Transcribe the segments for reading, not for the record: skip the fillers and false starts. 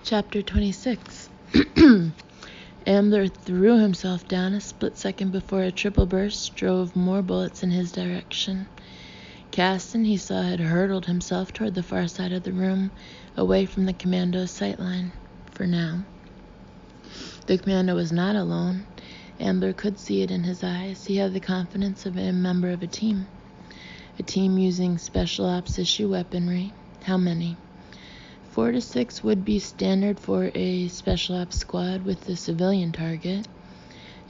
Chapter 26. Ambler threw himself down a split second before a triple burst drove more bullets in his direction. Caston, he saw, had hurtled himself toward the far side of the room, away from the commando's sightline, for now. The commando was not alone. Ambler could see it in his eyes. He had the confidence of a member of a team using special ops issue weaponry. How many? 4 to 6 would be standard for a special ops squad with a civilian target.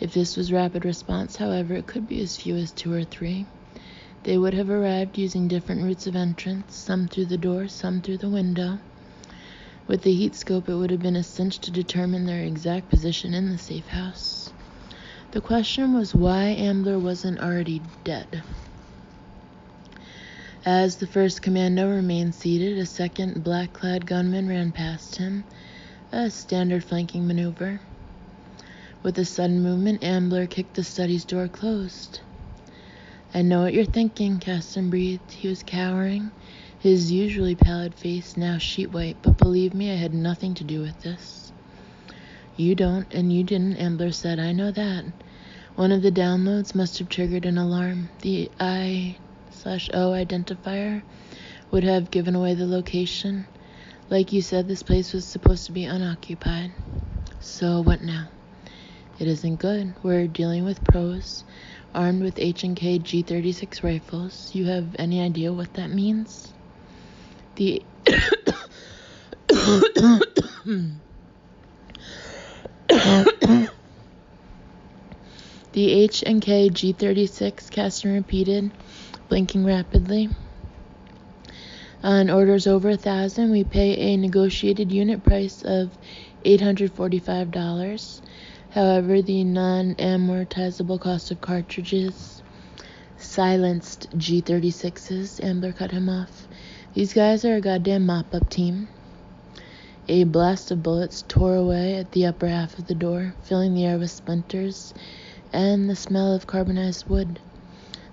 If this was rapid response, however, it could be as few as 2 or 3. They would have arrived using different routes of entrance, some through the door, some through the window. With the heat scope, it would have been a cinch to determine their exact position in the safe house. The question was why Ambler wasn't already dead. As the first commando remained seated, a second black-clad gunman ran past him, a standard flanking maneuver. With a sudden movement, Ambler kicked the study's door closed. "I know what you're thinking," Caston breathed. He was cowering, his usually pallid face now sheet-white, "but believe me, I had nothing to do with this." "You don't, and you didn't," Ambler said. "I know that. One of the downloads must have triggered an alarm. The I/O identifier would have given away the location. Like you said, this place was supposed to be unoccupied. So what now?" "It isn't good. We're dealing with pros, armed with H&K G36 rifles. You have any idea what that means?" The The H&K G36, Caston repeated, blinking rapidly. "On orders over 1,000, we pay a negotiated unit price of $845. However, the non-amortizable cost of cartridges..." "Silenced G36s," Ambler cut him off. "These guys are a goddamn mop-up team." A blast of bullets tore away at the upper half of the door, filling the air with splinters and the smell of carbonized wood.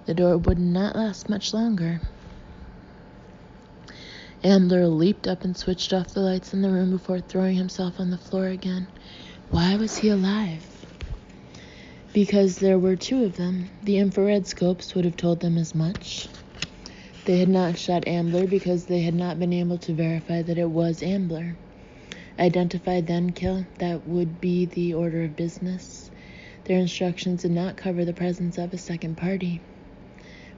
The door would not last much longer. Ambler leaped up and switched off the lights in the room before throwing himself on the floor again. Why was he alive? Because there were 2 of them. The infrared scopes would have told them as much. They had not shot Ambler because they had not been able to verify that it was Ambler. Identify, then kill. That would be the order of business. Their instructions did not cover the presence of a second party.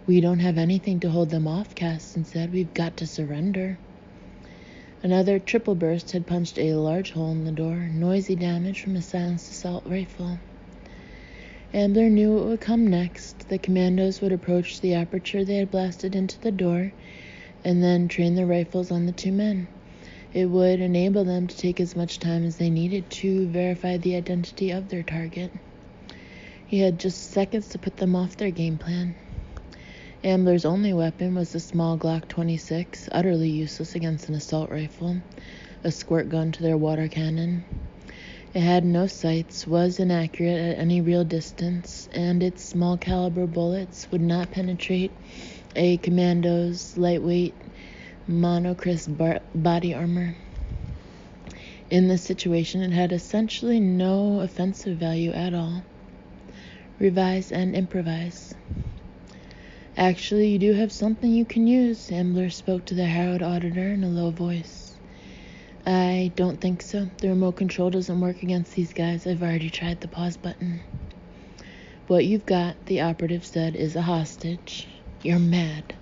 "We don't have anything to hold them off," Caston said. "We've got to surrender." Another triple burst had punched a large hole in the door, noisy damage from a silenced assault rifle. Ambler knew what would come next. The commandos would approach the aperture they had blasted into the door, and then train their rifles on the 2 men. It would enable them to take as much time as they needed to verify the identity of their target. He had just seconds to put them off their game plan. Ambler's only weapon was the small Glock 26, utterly useless against an assault rifle, a squirt gun to their water cannon. It had no sights, was inaccurate at any real distance, and its small caliber bullets would not penetrate a commando's lightweight monochrist body armor. In this situation, it had essentially no offensive value at all. Revise and improvise. "Actually, you do have something you can use," Ambler spoke to the harrowed auditor in a low voice. "I don't think so. The remote control doesn't work against these guys. I've already tried the pause button." "What you've got," the operative said, "is a hostage." "You're mad."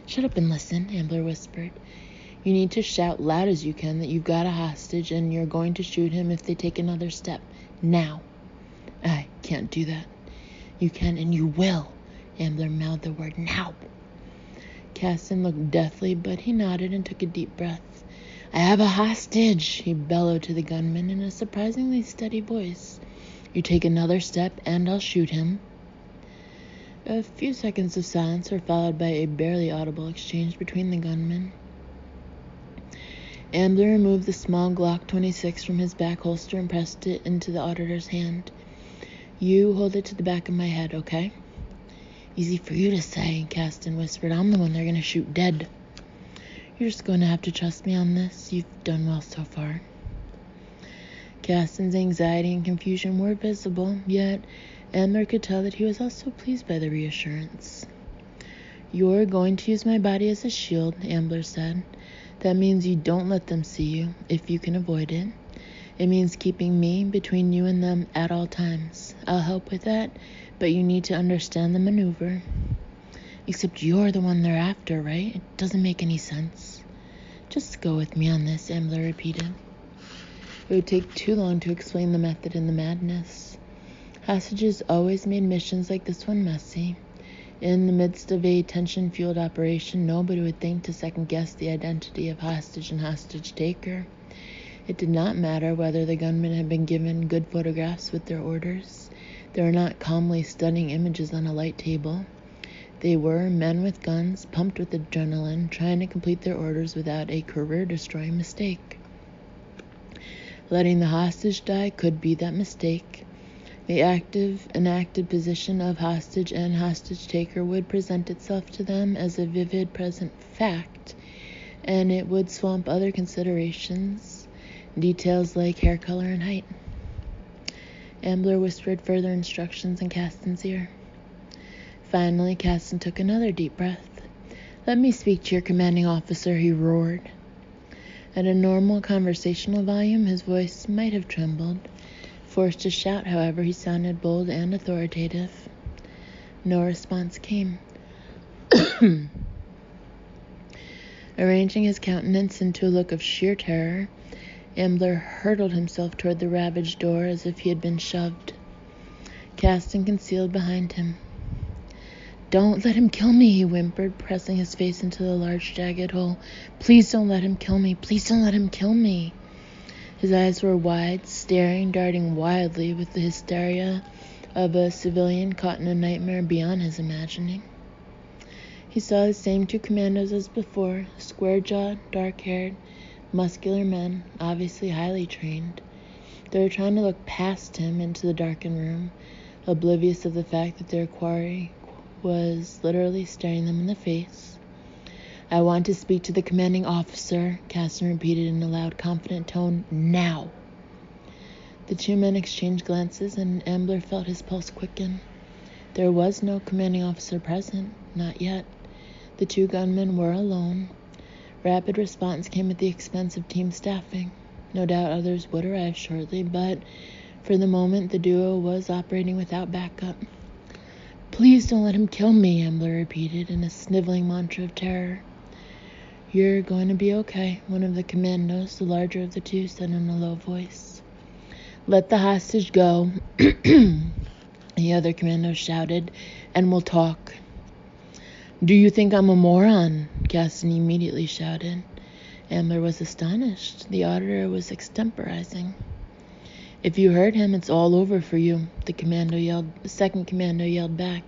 "Shut up and listen," Ambler whispered. "You need to shout loud as you can that you've got a hostage and you're going to shoot him if they take another step. Now." "I can't do that." "You can and you will." Ambler mouthed the word now. Caston looked deathly, but he nodded and took a deep breath. "I have a hostage," he bellowed to the gunman in a surprisingly steady voice. "You take another step and I'll shoot him." A few seconds of silence were followed by a barely audible exchange between the gunmen. Ambler removed the small Glock 26 from his back holster and pressed it into the auditor's hand. "You hold it to the back of my head, okay?" "Easy for you to say," Caston whispered. "I'm the one they're going to shoot dead." "You're just going to have to trust me on this. You've done well so far." Caston's anxiety and confusion were visible, yet Ambler could tell that he was also pleased by the reassurance. "You're going to use my body as a shield," Ambler said. "That means you don't let them see you, if you can avoid it. It means keeping me between you and them at all times. I'll help with that, but you need to understand the maneuver." "Except you're the one they're after, right? It doesn't make any sense." "Just go with me on this," Ambler repeated. It would take too long to explain the method in the madness. Hostages always made missions like this one messy. In the midst of a tension-fueled operation, nobody would think to second-guess the identity of hostage and hostage-taker. It did not matter whether the gunmen had been given good photographs with their orders. They were not calmly studying images on a light table. They were men with guns, pumped with adrenaline, trying to complete their orders without a career-destroying mistake. Letting the hostage die could be that mistake. The enacted position of hostage and hostage-taker would present itself to them as a vivid present fact, and it would swamp other considerations, details like hair color and height. Ambler whispered further instructions in Caston's ear. Finally, Caston took another deep breath. "Let me speak to your commanding officer," he roared. At a normal conversational volume, his voice might have trembled. Forced to shout, however, he sounded bold and authoritative. No response came. Arranging his countenance into a look of sheer terror, Ambler hurtled himself toward the ravaged door as if he had been shoved. Caston concealed behind him. "Don't let him kill me," he whimpered, pressing his face into the large jagged hole. "Please don't let him kill me. Please don't let him kill me." His eyes were wide, staring, darting wildly with the hysteria of a civilian caught in a nightmare beyond his imagining. He saw the same two commandos as before, square-jawed, dark-haired, muscular men, obviously highly trained. They were trying to look past him into the darkened room, oblivious of the fact that their quarry was literally staring them in the face. "I want to speak to the commanding officer," Caston repeated in a loud, confident tone. "Now!" The two men exchanged glances, and Ambler felt his pulse quicken. There was no commanding officer present, not yet. The two gunmen were alone. Rapid response came at the expense of team staffing. No doubt others would arrive shortly, but for the moment the duo was operating without backup. "Please don't let him kill me," Ambler repeated in a sniveling mantra of terror. "You're going to be okay," one of the commandos, the larger of the two, said in a low voice. "Let the hostage go," the other commando shouted, "and we'll talk." "Do you think I'm a moron?" Caston immediately shouted. Ambler was astonished. The auditor was extemporizing. "If you hurt him, it's all over for you," the second commando yelled back.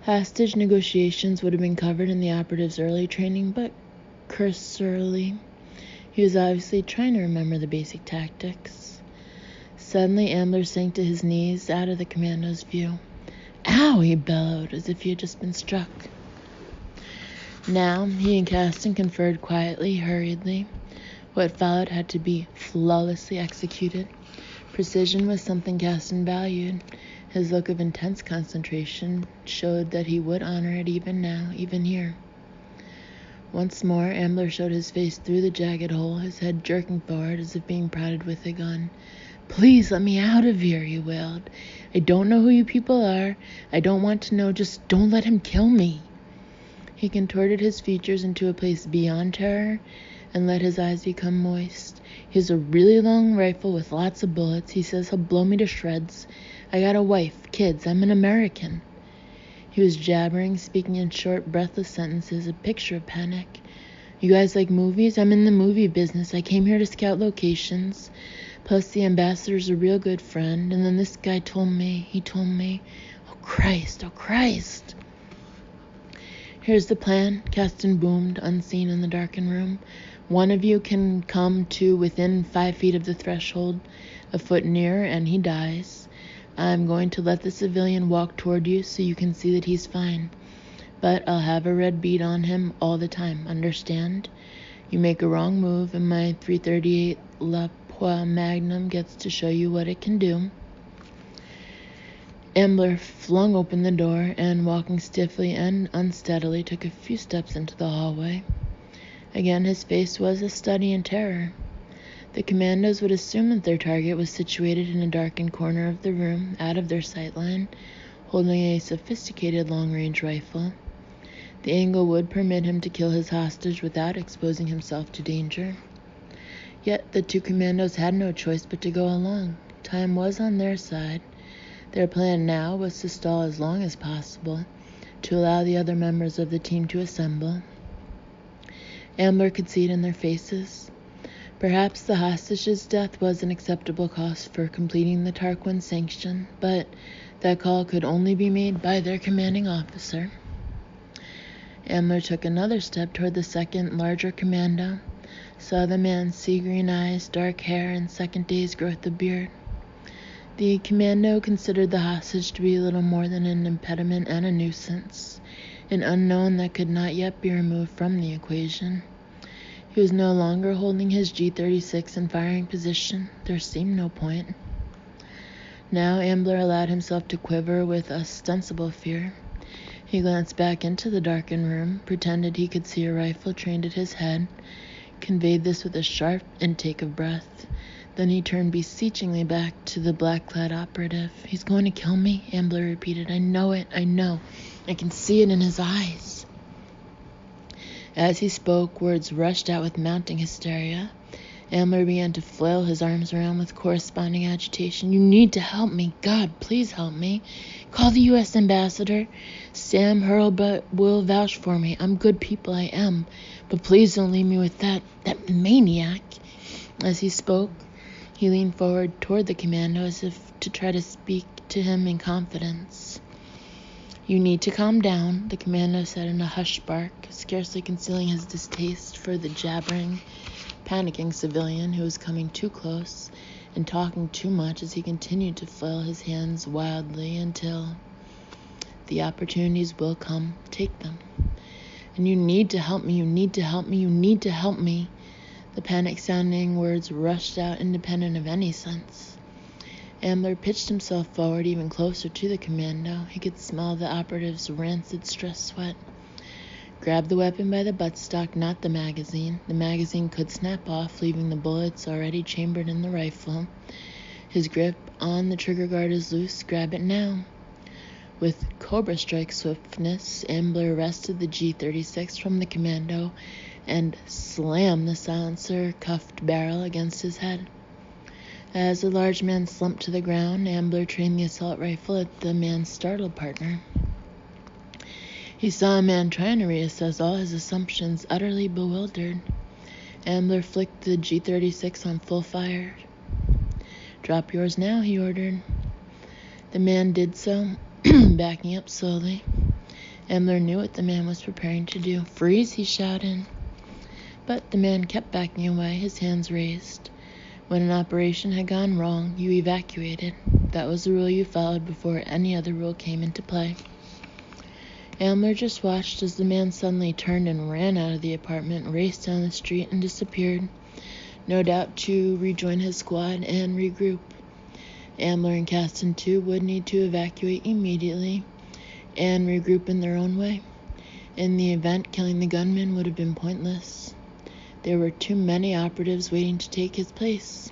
Hostage negotiations would have been covered in the operative's early training, but cursorily. He was obviously trying to remember the basic tactics. Suddenly, Ambler sank to his knees, out of the commando's view. "Ow!" he bellowed, as if he had just been struck. Now, he and Caston conferred quietly, hurriedly. What followed had to be flawlessly executed. Precision was something Caston valued. His look of intense concentration showed that he would honor it even now, even here. Once more, Ambler showed his face through the jagged hole, his head jerking forward as if being prodded with a gun. "Please let me out of here," he wailed. "I don't know who you people are. I don't want to know. Just don't let him kill me." He contorted his features into a place beyond terror and let his eyes become moist. "He has a really long rifle with lots of bullets. He says he'll blow me to shreds. I got a wife, kids. I'm an American." He was jabbering, speaking in short, breathless sentences, a picture of panic. "You guys like movies? I'm in the movie business. I came here to scout locations. Plus, the ambassador's a real good friend. And then this guy told me. Oh, Christ, oh, Christ." "Here's the plan," Caston boomed, unseen in the darkened room. "One of you can come to within 5 feet of the threshold, a foot nearer, and he dies. I'm going to let the civilian walk toward you so you can see that he's fine. But I'll have a red bead on him all the time, understand? You make a wrong move and my .338 La while Magnum gets to show you what it can do. Ambler flung open the door and, walking stiffly and unsteadily, took a few steps into the hallway. Again, his face was a study in terror. The commandos would assume that their target was situated in a darkened corner of the room, out of their sight line, holding a sophisticated long-range rifle. The angle would permit him to kill his hostage without exposing himself to danger. Yet the two commandos had no choice but to go along. Time was on their side. Their plan now was to stall as long as possible, to allow the other members of the team to assemble. Ambler could see it in their faces. Perhaps the hostage's death was an acceptable cost for completing the Tarquin sanction, but that call could only be made by their commanding officer. Ambler took another step toward the second, larger commando, saw the man's sea-green eyes, dark hair, and second day's growth of beard. The commando considered the hostage to be little more than an impediment and a nuisance, an unknown that could not yet be removed from the equation. He was no longer holding his G-36 in firing position. There seemed no point. Now Ambler allowed himself to quiver with ostensible fear. He glanced back into the darkened room, pretended he could see a rifle trained at his head, conveyed this with a sharp intake of breath. Then he turned beseechingly back to the black-clad operative. "He's going to kill me," Ambler repeated. "I know it, I know. I can see it in his eyes." As he spoke, words rushed out with mounting hysteria. Ambler began to flail his arms around with corresponding agitation. "You need to help me. God, please help me. Call the U.S. ambassador. Sam Hurlbut will vouch for me. I'm good people, I am. But please don't leave me with that maniac." As he spoke, he leaned forward toward the commando as if to try to speak to him in confidence. "You need to calm down," the commando said in a hushed bark, scarcely concealing his distaste for the jabbering, panicking civilian who was coming too close and talking too much as he continued to flail his hands wildly until "The opportunities will come. Take them. And you need to help me, you need to help me, you need to help me." The panic-sounding words rushed out independent of any sense. Ambler pitched himself forward even closer to the commando. He could smell the operative's rancid stress sweat. Grab the weapon by the buttstock, not the magazine. The magazine could snap off, leaving the bullets already chambered in the rifle. His grip on the trigger guard is loose. Grab it now. With cobra-strike swiftness, Ambler wrested the G-36 from the commando and slammed the silencer-cuffed barrel against his head. As the large man slumped to the ground, Ambler trained the assault rifle at the man's startled partner. He saw a man trying to reassess all his assumptions, utterly bewildered. Ambler flicked the G-36 on full fire. "Drop yours now," he ordered. The man did so, backing up slowly. Ambler knew what the man was preparing to do. "Freeze!" he shouted. But the man kept backing away, his hands raised. When an operation had gone wrong, you evacuated. That was the rule you followed before any other rule came into play. Ambler just watched as the man suddenly turned and ran out of the apartment, raced down the street, and disappeared, no doubt to rejoin his squad and regroup. Ambler and Caston, too, would need to evacuate immediately and regroup in their own way. In the event, killing the gunman would have been pointless. There were too many operatives waiting to take his place.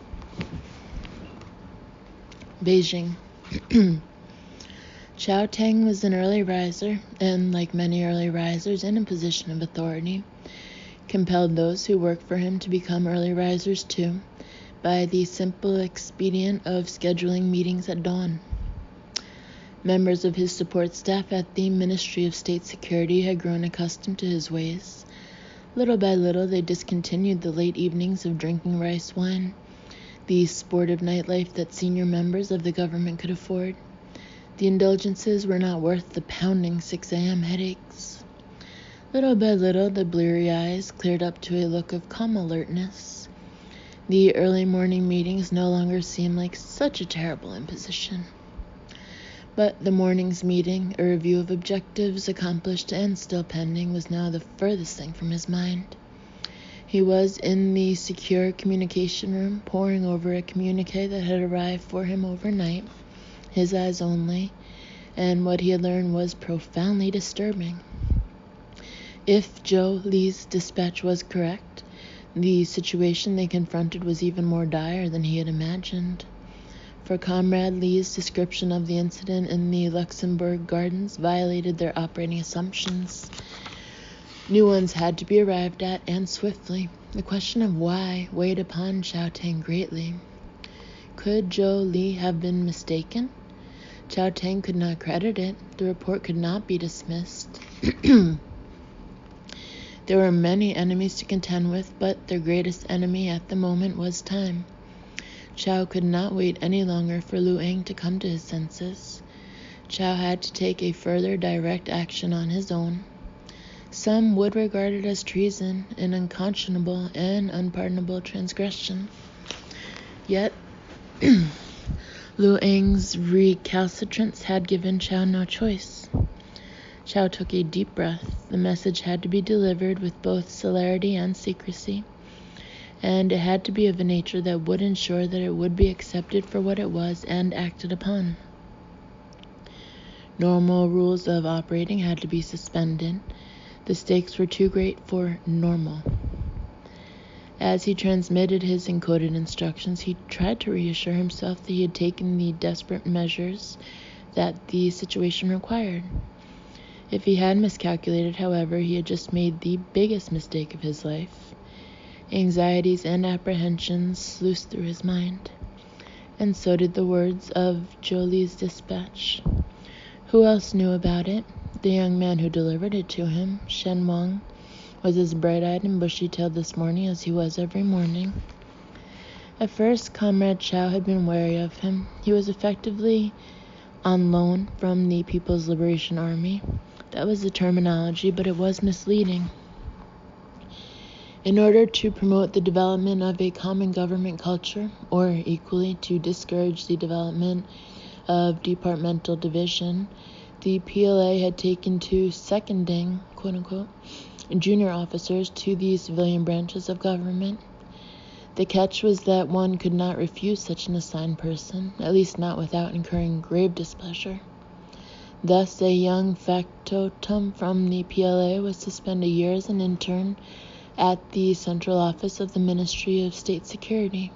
Beijing. Chao Teng was an early riser, and, like many early risers in a position of authority, compelled those who worked for him to become early risers too, by the simple expedient of scheduling meetings at dawn. Members of his support staff at the Ministry of State Security had grown accustomed to his ways. Little by little, they discontinued the late evenings of drinking rice wine, the sportive nightlife that senior members of the government could afford. The indulgences were not worth the pounding 6 a.m. headaches. Little by little, the bleary eyes cleared up to a look of calm alertness. The early morning meetings no longer seemed like such a terrible imposition. But the morning's meeting, a review of objectives accomplished and still pending, was now the furthest thing from his mind. He was in the secure communication room, poring over a communique that had arrived for him overnight, his eyes only, and what he had learned was profoundly disturbing. If Joe Lee's dispatch was correct, the situation they confronted was even more dire than he had imagined. For Comrade Lee's description of the incident in the Luxembourg Gardens violated their operating assumptions. New ones had to be arrived at, and swiftly. The question of why weighed upon Chow Tang greatly. Could Joe Lee have been mistaken? Chow Tang could not credit it. The report could not be dismissed. There were many enemies to contend with, but their greatest enemy at the moment was time. Chow could not wait any longer for Lu Eng to come to his senses. Chow had to take a further direct action on his own. Some would regard it as treason, an unconscionable and unpardonable transgression. Yet, Lu Eng's recalcitrance had given Chow no choice. Chow took a deep breath. The message had to be delivered with both celerity and secrecy, and it had to be of a nature that would ensure that it would be accepted for what it was and acted upon. Normal rules of operating had to be suspended. The stakes were too great for normal. As he transmitted his encoded instructions, he tried to reassure himself that he had taken the desperate measures that the situation required. If he had miscalculated, however, he had just made the biggest mistake of his life. Anxieties and apprehensions sluiced through his mind, and so did the words of Jolie's dispatch. Who else knew about it? The young man who delivered it to him, Shen Wang, was as bright-eyed and bushy-tailed this morning as he was every morning. At first, Comrade Chow had been wary of him. He was effectively on loan from the People's Liberation Army. That was the terminology, but it was misleading. In order to promote the development of a common government culture, or equally to discourage the development of departmental division, the PLA had taken to seconding, quote-unquote, junior officers to the civilian branches of government. The catch was that one could not refuse such an assigned person, at least not without incurring grave displeasure. Thus, a young factotum from the PLA was to spend a year as an intern at the central office of the Ministry of State Security.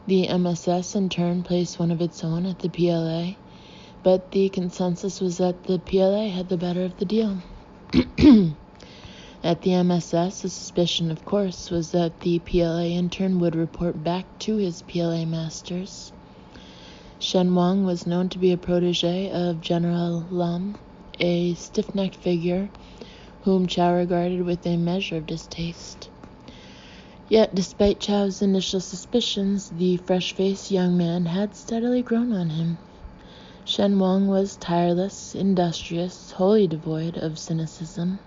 The MSS, in turn, placed one of its own at the PLA, but the consensus was that the PLA had the better of the deal. At the MSS, the suspicion, of course, was that the PLA intern would report back to his PLA masters. Shen Wang was known to be a protege of General Lam, a stiff-necked figure whom Chow regarded with a measure of distaste. Yet, despite Chow's initial suspicions, the fresh-faced young man had steadily grown on him. Shen Wang was tireless, industrious, wholly devoid of cynicism.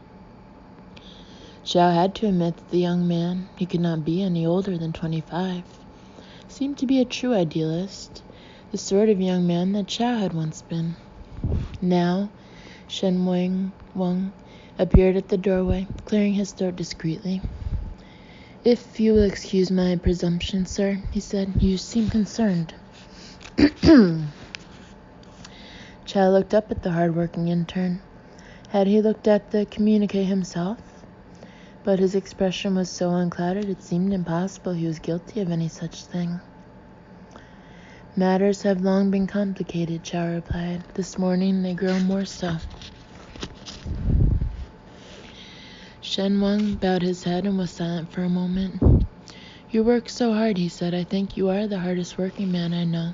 Chow had to admit that the young man, he could not be any older than 25, seemed to be a true idealist, the sort of young man that Chow had once been. Now, Shen Wang appeared at the doorway, clearing his throat discreetly. "If you will excuse my presumption, sir," he said, "you seem concerned." Chow looked up at the hard-working intern. Had he looked at the communique himself? But his expression was so unclouded it seemed impossible he was guilty of any such thing. "Matters have long been complicated," Chow replied. "This morning they grow more so." Shen Wang bowed his head and was silent for a moment. "You work so hard," he said. "I think you are the hardest working man I know."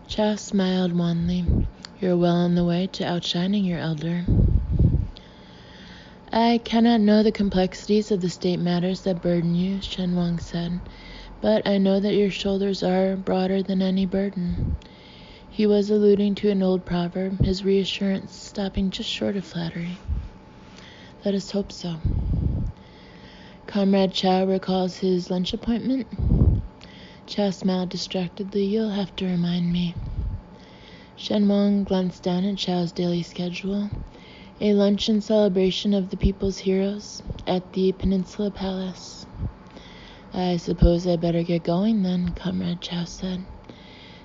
Chow smiled wanly. "You're well on the way to outshining your elder." "I cannot know the complexities of the state matters that burden you," Shen Wang said, "but I know that your shoulders are broader than any burden." He was alluding to an old proverb, his reassurance stopping just short of flattery. "Let us hope so." "Comrade Chow recalls his lunch appointment?" Chow smiled distractedly. "You'll have to remind me." Shen Wang glanced down at Chow's daily schedule. A luncheon celebration of the people's heroes at the Peninsula Palace. I suppose I better get going then, Comrade Chow said.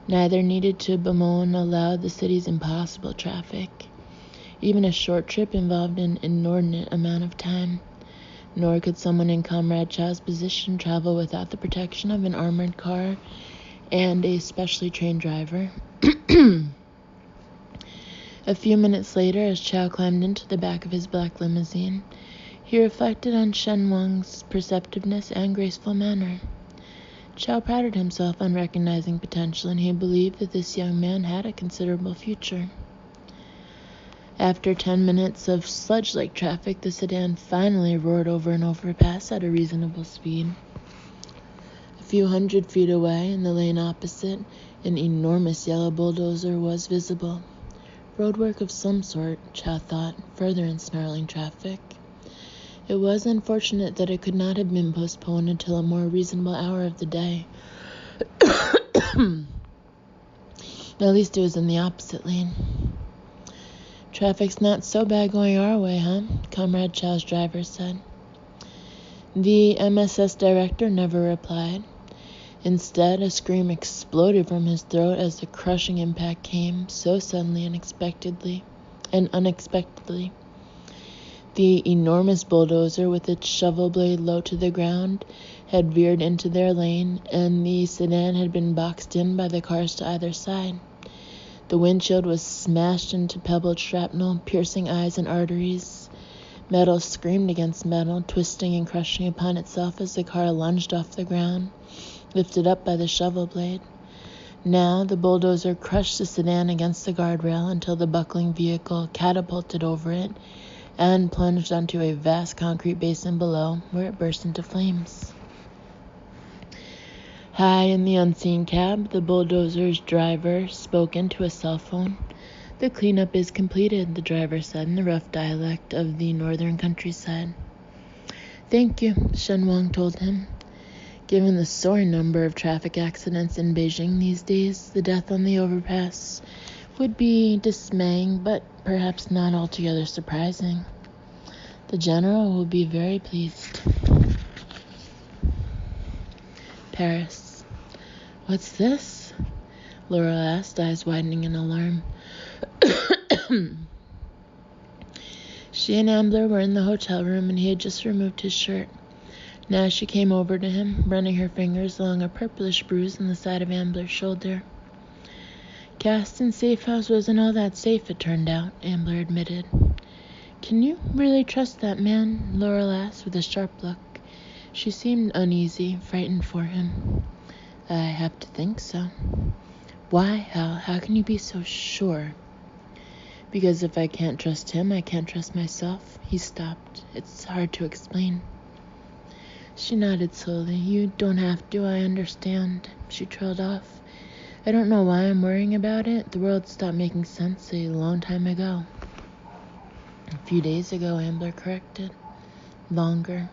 Neither needed to bemoan aloud the city's impossible traffic. Even a short trip involved an inordinate amount of time. Nor could someone in Comrade Chow's position travel without the protection of an armored car and a specially trained driver. A few minutes later, as Chow climbed into the back of his black limousine, he reflected on Shen Wang's perceptiveness and graceful manner. Chow prided himself on recognizing potential, and he believed that this young man had a considerable future. After 10 minutes of sludge-like traffic, the sedan finally roared over an overpass at a reasonable speed. A few 100 feet away, in the lane opposite, an enormous yellow bulldozer was visible. Roadwork of some sort, Chow thought, further ensnarling traffic. It was unfortunate that it could not have been postponed until a more reasonable hour of the day. At least it was in the opposite lane. Traffic's not so bad going our way, huh? Comrade Chow's driver said. The MSS director never replied. Instead, a scream exploded from his throat as the crushing impact came so suddenly and unexpectedly. The enormous bulldozer, with its shovel blade low to the ground, had veered into their lane, and the sedan had been boxed in by the cars to either side. The windshield was smashed into pebbled shrapnel, piercing eyes and arteries. Metal screamed against metal, twisting and crushing upon itself as the car lunged off the ground, lifted up by the shovel blade. Now the bulldozer crushed the sedan against the guardrail until the buckling vehicle catapulted over it and plunged onto a vast concrete basin below, where it burst into flames. High in the unseen cab, the bulldozer's driver spoke into a cell phone. "The cleanup is completed," the driver said in the rough dialect of the northern countryside. "Thank you," Shen Wang told him. Given the soaring number of traffic accidents in Beijing these days, the death on the overpass would be dismaying, but perhaps not altogether surprising. The general will be very pleased. Paris. "What's this?" Laurel asked, eyes widening in alarm. She and Ambler were in the hotel room, and he had just removed his shirt. Now she came over to him, running her fingers along a purplish bruise on the side of Ambler's shoulder. "Gaston's safe house wasn't all that safe, it turned out," Ambler admitted. "Can you really trust that man?" Laurel asked with a sharp look. She seemed uneasy, frightened for him. "I have to think so." "Why? How can you be so sure?" "Because if I can't trust him, I can't trust myself." He stopped. "It's hard to explain." She nodded slowly. "You don't have to, I understand." She trailed off. "I don't know why I'm worrying about it. The world stopped making sense a long time ago." "A few days ago," Ambler corrected. "Longer."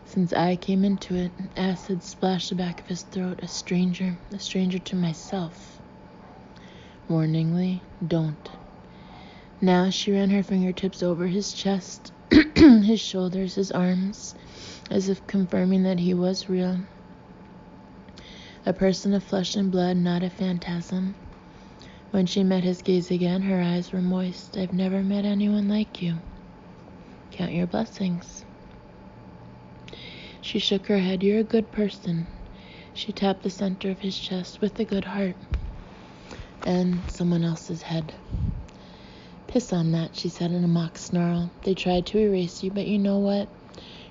"Since I came into it," acid splashed the back of his throat. A stranger to myself." Warningly, "Don't." Now she ran her fingertips over his chest, his shoulders, his arms, as if confirming that he was real. A person of flesh and blood, not a phantasm. When she met his gaze again, her eyes were moist. "I've never met anyone like you." "Count your blessings." She shook her head. "You're a good person." She tapped the center of his chest. "With a good heart." And someone else's head. "Piss on that," she said in a mock snarl. "They tried to erase you, but you know what?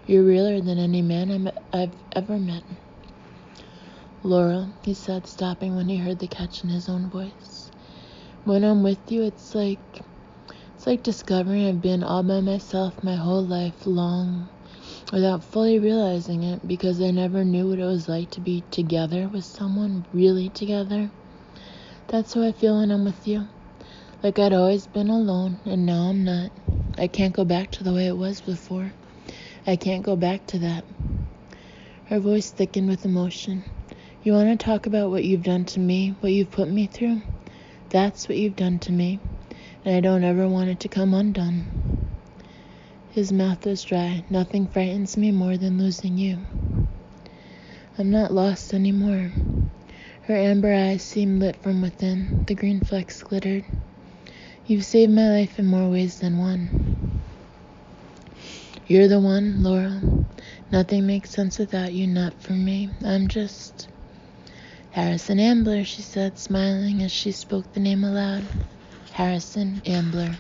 You're realer than any man I've ever met." "Laurel," he said, stopping when he heard the catch in his own voice. "When I'm with you, it's like discovering I've been all by myself my whole life long, without fully realizing it, because I never knew what it was like to be together with someone, really together. That's how I feel when I'm with you. Like I'd always been alone, and now I'm not. I can't go back to the way it was before. I can't go back to that." Her voice thickened with emotion. "You want to talk about what you've done to me, what you've put me through? That's what you've done to me." and I don't ever want it to come undone. His mouth was dry. Nothing frightens me more than losing you. I'm not lost anymore. Her amber eyes seemed lit from within. The green flecks glittered. You've saved my life in more ways than one. You're the one, Laurel. Nothing makes sense without you, not for me. I'm just Harrison Ambler, she said, smiling as she spoke the name aloud. Harrison Ambler.